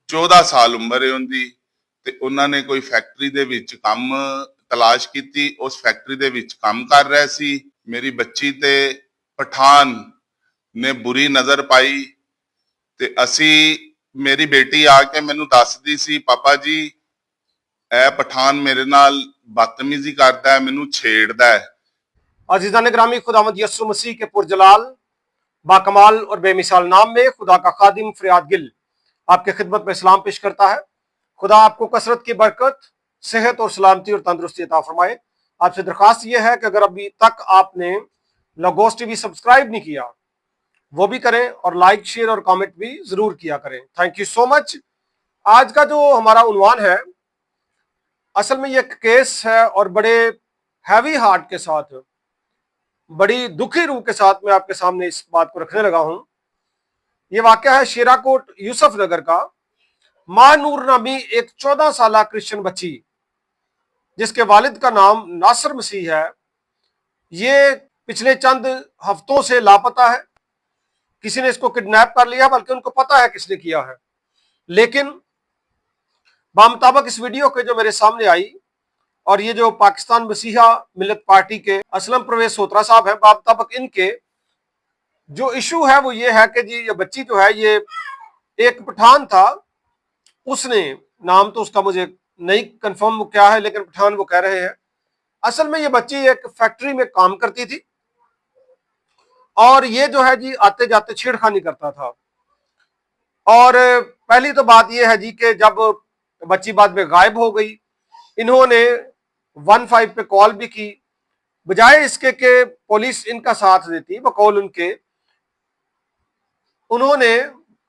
14 ਸਾਲ ਉਮਰ ਹੈ ਉਹਦੀ ਤੇ ਉਹਨਾਂ ਨੇ ਕੋਈ ਫੈਕਟਰੀ ਦੇ ਵਿੱਚ ਕੰਮ ਤਲਾਸ਼ ਕੀਤੀ। ਉਸ ਫੈਕਟਰੀ ਦੇ ਵਿੱਚ ਕੰਮ ਕਰ ਰਿਹਾ ਸੀ। ਮੇਰੀ ਬੱਚੀ ਤੇ ਪਠਾਨ ਨੇ ਬੁਰੀ ਨਜ਼ਰ ਪਾਈ ਤੇ ਅਸੀਂ, ਮੇਰੀ ਬੇਟੀ ਆ ਕੇ ਮੈਨੂੰ ਦੱਸਦੀ ਸੀ, ਪਾਪਾ ਜੀ ਇਹ ਪਠਾਨ ਮੇਰੇ ਨਾਲ बदतमीजी करता है, मैनू छेड़ता है। अजीज़ान ग्रामी, खुदावंद यस्सु मसीह के पुरजलाल बाकमाल और बेमिसाल नाम में खुदा का खादिम फरियाद गिल आपके खिदमत में सलाम पेश करता है। खुदा आपको कसरत की बरकत, सेहत और सलामती और तंदुरुस्ती अता फरमाए। आपसे दरख्वास्त यह है कि अगर अभी तक आपने लगोस टीवी सब्सक्राइब नहीं किया वो भी करें और लाइक, शेयर और कमेंट भी जरूर किया करें। Thank you so much. आज का जो हमारा उन्वान है, असल में ये केस है और बड़े हैवी हार्ट के साथ, बड़ी दुखी रूह के साथ मैं आपके सामने इस बात को रखने लगा हूं। ये वाकया है शेराकोट यूसुफ नगर का। मां नूर नामी एक 14 साल क्रिश्चियन बच्ची जिसके वालिद का नाम नासिर मसीह है, ये पिछले चंद हफ्तों से लापता है। किसी ने इसको किडनैप कर लिया, बल्कि उनको पता है किसने किया है। लेकिन बामुताबिक इस वीडियो के जो मेरे सामने आई, और ये जो पाकिस्तान मसीहा मिल्लत पार्टी के असलम परवेज सोत्रा साहब हैं, बामुताबिक इनके जो इशू है वो ये है कि जी ये बच्ची जो है ये एक पठान था, उसने, नाम तो उसका मुझे नहीं कंफर्म क्या है, लेकिन पठान वो कह रहे हैं। असल में ये बच्ची एक फैक्ट्री में काम करती थी और ये जो है जी आते जाते छेड़खानी करता था। और पहली तो बात ये है जी कि जब बच्ची बाद में गायब हो गई, इन्होंने 15 पे कॉल भी की, बजाय इसके कि पुलिस इनका साथ देती, बकौल उनके उन्होंने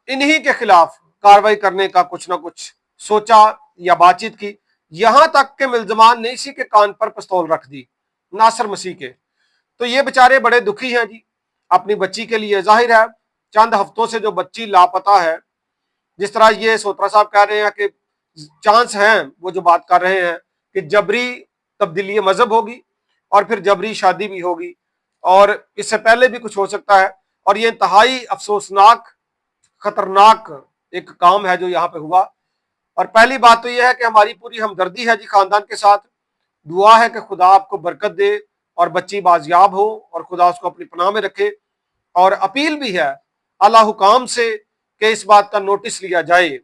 इन्हीं के खिलाफ कार्रवाई करने का कुछ ना कुछ सोचा या बातचीत की। यहां तक के मुल्जमान ने इसी के कान पर पिस्तौल रख दी, नासिर मसीह के। तो ये बेचारे बड़े दुखी हैं जी अपनी बच्ची के लिए। जाहिर है चंद हफ्तों से जो बच्ची लापता है, जिस तरह ये सोत्रा साहब कह रहे हैं कि चांस हैं, वो जो बात कर रहे हैं कि जबरी तब्दीली मजहब होगी और फिर जबरी शादी भी होगी, और इससे पहले भी कुछ हो सकता है। और ये इंतहाई अफसोसनाक, खतरनाक एक काम है जो यहाँ पे हुआ। और पहली बात तो यह है कि हमारी पूरी हमदर्दी है जी खानदान के साथ। दुआ है कि खुदा आपको बरकत दे और बच्ची बाजियाब हो और खुदा उसको अपनी पनाह में रखे। और अपील भी है अल्लाह हुकाम से कि इस बात का नोटिस लिया जाए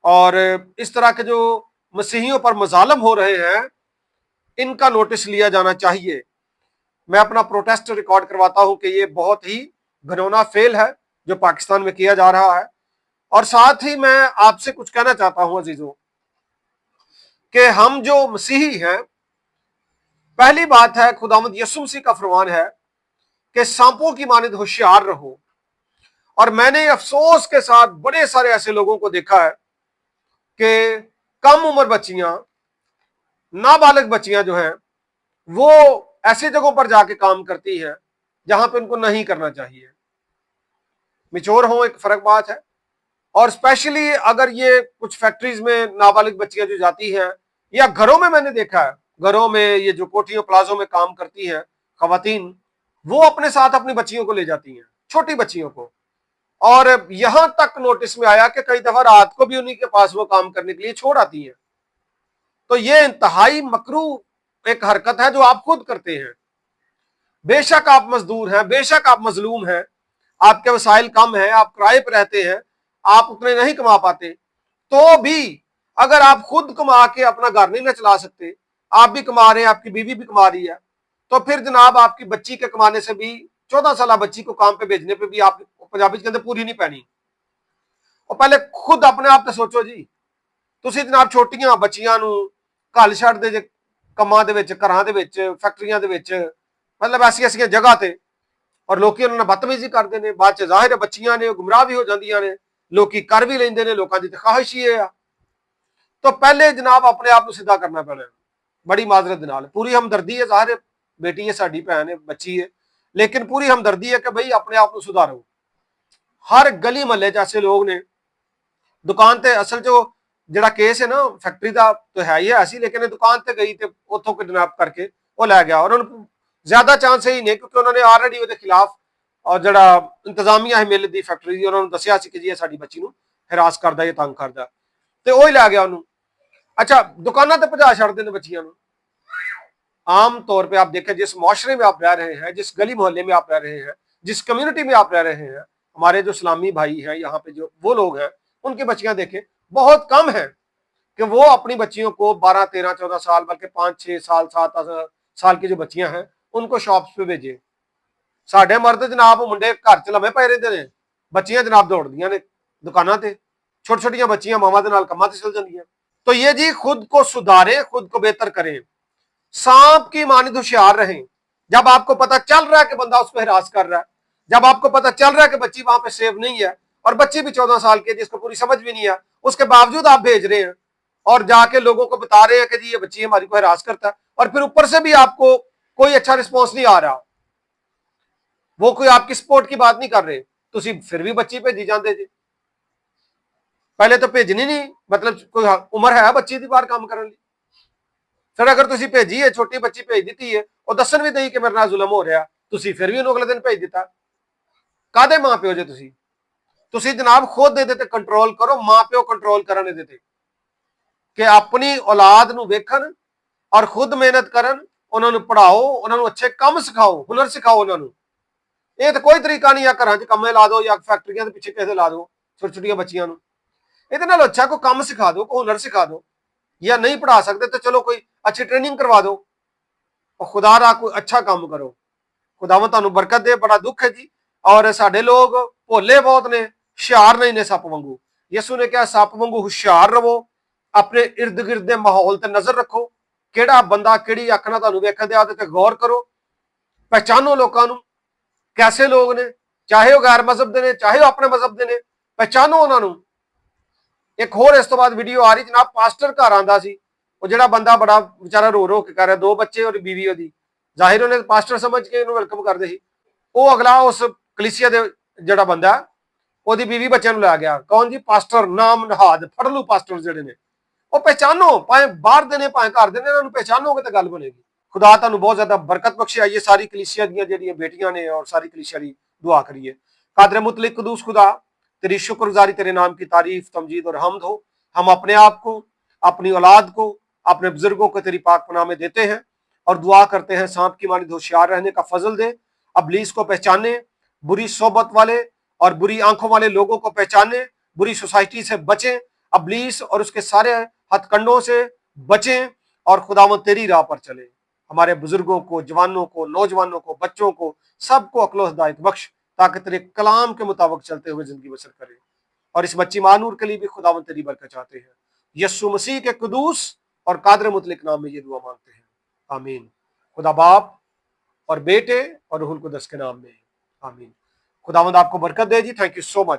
और इस तरह के जो मसीहियों पर मजालम हो रहे हैं इनका नोटिस लिया जाना चाहिए। मैं अपना प्रोटेस्ट रिकॉर्ड करवाता हूं कि ये बहुत ही घिनौना फेल है जो पाकिस्तान में किया जा रहा है। और साथ ही मैं आपसे कुछ कहना चाहता हूं अजीजों कि हम जो मसीही हैं, पहली बात है खुदावंद यीशु मसीह का फरमान है कि सांपों की मानिंद होशियार रहो। और मैंने अफसोस के साथ बड़े सारे ऐसे लोगों को देखा है कि कम उम्र बच्चियां, नाबालिग बच्चियां जो हैं वो ऐसी जगहों पर जाके काम करती हैं जहां पे उनको नहीं करना चाहिए। मिच्योर हो, एक फर्क बात है। और स्पेशली अगर ये कुछ फैक्ट्रीज में नाबालिग बच्चियां जो जाती हैं, या घरों में मैंने देखा है, घरों में ये जो कोठियों प्लाजों में काम करती हैं खवातीन, वो अपने साथ अपनी बच्चियों को ले जाती हैं, छोटी बच्चियों को। और यहां तक नोटिस में आया कि कई दफा रात को भी उन्हीं के पास वो काम करने के लिए छोड़ आती हैं। तो ये इंतहाई मकरू एक हरकत है जो आप खुद करते हैं। बेशक आप मजदूर हैं, बेशक आप मजलूम हैं, आपके वसाइल कम हैं, आप किराए पर रहते हैं, आप उतने नहीं कमा पाते, तो भी अगर आप खुद कमा के अपना घर नहीं ना चला सकते, आप भी कमा रहे हैं, आपकी बीवी भी कमा रही है, तो फिर जनाब आपकी बच्ची के कमाने से भी, 14 साल बच्ची को काम पे भेजने पे भी आप पंजाबी के अंदर पूरी नहीं पैनी। और पहले खुद अपने आप तो सोचो जी, ਤੁਸੀਂ ਜਨਾਬ ਛੋਟੀਆਂ ਬੱਚੀਆਂ ਨੂੰ ਘੱਲ ਛੱਡਦੇ ਜੇ ਕੰਮਾਂ ਦੇ ਵਿੱਚ, ਘਰਾਂ ਦੇ ਵਿੱਚ, ਫੈਕਟਰੀਆਂ ਦੇ ਵਿੱਚ, ਮਤਲਬ ਐਸੀਆਂ ਜਗ੍ਹਾ ਤੇ, ਔਰ ਲੋਕੀ ਉਹਨਾਂ ਨਾਲ ਬਦਤਮੀਜ਼ੀ ਕਰਦੇ ਨੇ। ਬਾਅਦ ਚ ਜ਼ਾਹਿਰ ਹੈ ਬੱਚੀਆਂ ਨੇ ਗੁੰਮਰਾਹ ਵੀ ਹੋ ਜਾਂਦੀਆਂ ਨੇ, ਲੋਕੀ ਕਰ ਵੀ ਲੈਂਦੇ ਨੇ, ਲੋਕਾਂ ਦੀ ਤਾਂ ਖਾਹਿਸ਼ ਹੀ ਇਹ ਆ। तो पहले जनाब अपने आप को सीधा करना पैना, बड़ी माजरत दे नाल। पूरी हमदर्दी है, ज़ाहिर बेटी है, साडी भैन है, बच्ची है, लेकिन पूरी हमदर्दी है कि भाई अपने आप को सुधारो। हर गली महल्ले ऐसे लोग ने, दुकान ते असल जो जड़ा केस है ना फैक्ट्री का तो है ही है ऐसी, लेकिन दुकान ते गई तो उतों किडनैप करके वो लै गया। और उन्होंने ज्यादा चांस ही नहीं, क्योंकि उन्होंने ऑलरेडी उसके खिलाफ और जड़ा इंतजामिया है मिल दी फैक्ट्री दी, उन्होंने दसिया कि जी साडी बच्ची नूं ਹਰਾਸ ਕਰਦਾ ਜਾਂ ਤੰਗ ਕਰਦਾ, ਤੇ ਉਹ ਹੀ ਲੈ ਗਿਆ ਉਹਨੂੰ। अच्छा, दुकाना ਤੇ ਭਜਾ ਛੱਡਦੇ ਨੇ ਬੱਚਿਆਂ ਨੂੰ। आम तौर पे आप देखें, जिस मुआशरे में आप रह रहे हैं, जिस गली मोहल्ले में आप रह रहे हैं, जिस कम्युनिटी में आप रह रहे हैं, हमारे जो इस्लामी भाई हैं यहाँ पे, जो वो लोग हैं, उनकी बच्चियां देखें बहुत कम है कि वो अपनी बच्चियों को 12, 13, 14 साल, बल्कि 5, 6 साल, 7 साल की जो बच्चियां हैं उनको शॉप्स पे भेजे। साढ़े मर्द जनाब मुंडे घर च लम्हे पए रहिंदे ने, बच्चियां जनाब दौड़दियां ने दुकानां ते, छोटी छोटियां बच्चियां मावां दे नाल कम्मां ते चल जांदियां। तो ये जी खुद को सुधारें, खुद को बेहतर करें, सांप की मानिंद होशियार रहें। जब आपको पता चल रहा है कि बंदा उसको हिरास कर रहा है, जब आपको पता चल रहा है कि बच्ची वहां पे सेफ नहीं है, और बच्ची भी 14 साल की है जिसको पूरी समझ भी नहीं है, उसके बावजूद आप भेज रहे हैं और जाके लोगों को बता रहे हैं कि जी ये बच्ची हमारी को हिरास करता है, और फिर ऊपर से भी आपको कोई अच्छा रिस्पॉन्स नहीं आ रहा, वो कोई आपकी सपोर्ट की बात नहीं कर रहे, तुसी फिर भी बच्ची भेजी जाते जी। पहले तो भेजनी नहीं, मतलब कोई उम्र है बच्ची की बाहर काम करने, फिर अगर तुसी भेजी है, छोटी बच्ची भेज दी है, और दसन भी नहीं कि मेरे नाल जुल्म हो रहा, तुसी फिर भी उन्होंने अगले दिन भेज दिता। कादे मां प्यो जे तुसी जनाब खुद दे देते कंट्रोल करो, मां प्यो कंट्रोल करने देते कि अपनी औलाद नूं वेखण और खुद मेहनत करन, उन्होंने पढ़ाओ, उन्होंने अच्छे काम सिखाओ, हुनर सिखाओ उन्होंने। ये तो कोई तरीका नहीं है घर च कम्मे ला दो या फैक्ट्रियां के पिछे किसे ला दो छोटी छोटिया बच्चियां नूं, ਇਹਦੇ ਨਾਲ अच्छा कोई काम सिखा दो, कोई हुनर सिखा दो, या नहीं पढ़ा सकते तो चलो कोई अच्छी ट्रेनिंग करवा दो, और खुदा रा कोई अच्छा काम करो। खुदावंद तुहानू बरकत दे। बड़ा दुख है जी, और साडे लोग भोले बहुत ने, हुशियार नहीं ने सप वांगू। यसू ने कहा सप वांगू हुशियार रवो, अपने इर्द गिर्द दे माहौल ते नजर रखो, किहड़ा बंदा किहड़ी अख नाल तुहानू वेखण दे, ਉਹਦੇ ते गौर करो, पहचानो लोकां नू कैसे लोग ने, चाहे वो गैर मजहब दे ने, चाहे वो अपने मजहब दे ने, पहचानो उन्हां नू। एक होर इस तो बाद वीडियो आ रही जनाब, पास्टर घर आंदा सी, वो जिहड़ा बंदा बड़ा बेचारा रो रो के कह रहा, 2 बच्चे और बीवी ओदी, जाहिर उन्हें पास्टर समझ के इन्हू वेलकम करदे सी, वो अगला उस कलीसिया दे जिहड़ा बंदा ओदी बीवी बच्चों लै गया। कौन जी? पास्टर, नाम नहाद फड़लू पास्टर जिहड़े ने, वो पहचानो, भावे बाहर दे ने भावे घर दे ने, इन्हां नू पहचानोगे तो गल बनेगी। खुदा तुहानू बहुत ज्यादा बरकत बख्शे। आइए सारी कलीसिया दी जिहड़ियां बेटियां ने और सारी कलीसिया दी दुआ करिए। कादर मुतलिक कुदूस खुदा, तेरी शुक्रगुजारी, तेरे नाम की तारीफ, तमजीद और हमद हो। हम अपने आप को, अपनी औलाद को, अपने बुजुर्गों को तेरी पाक पनाह में देते हैं और दुआ करते हैं सांप की मानिंद होशियार रहने का फजल दे, अबलीस को पहचाने, बुरी सोबत वाले और बुरी आंखों वाले लोगों को पहचाने, बुरी सोसाइटी से बचें, अबलीस और उसके सारे हथकंडों से बचें, और खुदावंद तेरी राह पर चले। हमारे बुजुर्गों को, जवानों को, नौजवानों को, बच्चों को, सबको अक्ल हिदायत बख्श, ताकि तेरे कलाम के मुताबिक चलते हुए जिंदगी बसर करें। और इस बच्ची मानूर के लिए भी खुदावंद तेरी बरकत चाहते हैं। यस्सु मसीह के कुदूस और कादर मुतलिक नाम में ये दुआ मांगते हैं, आमीन। खुदा बाप और बेटे और रूहुल कुद्दस के नाम में, आमीन। खुदावंद आपको बरकत दे जी। Thank you so much.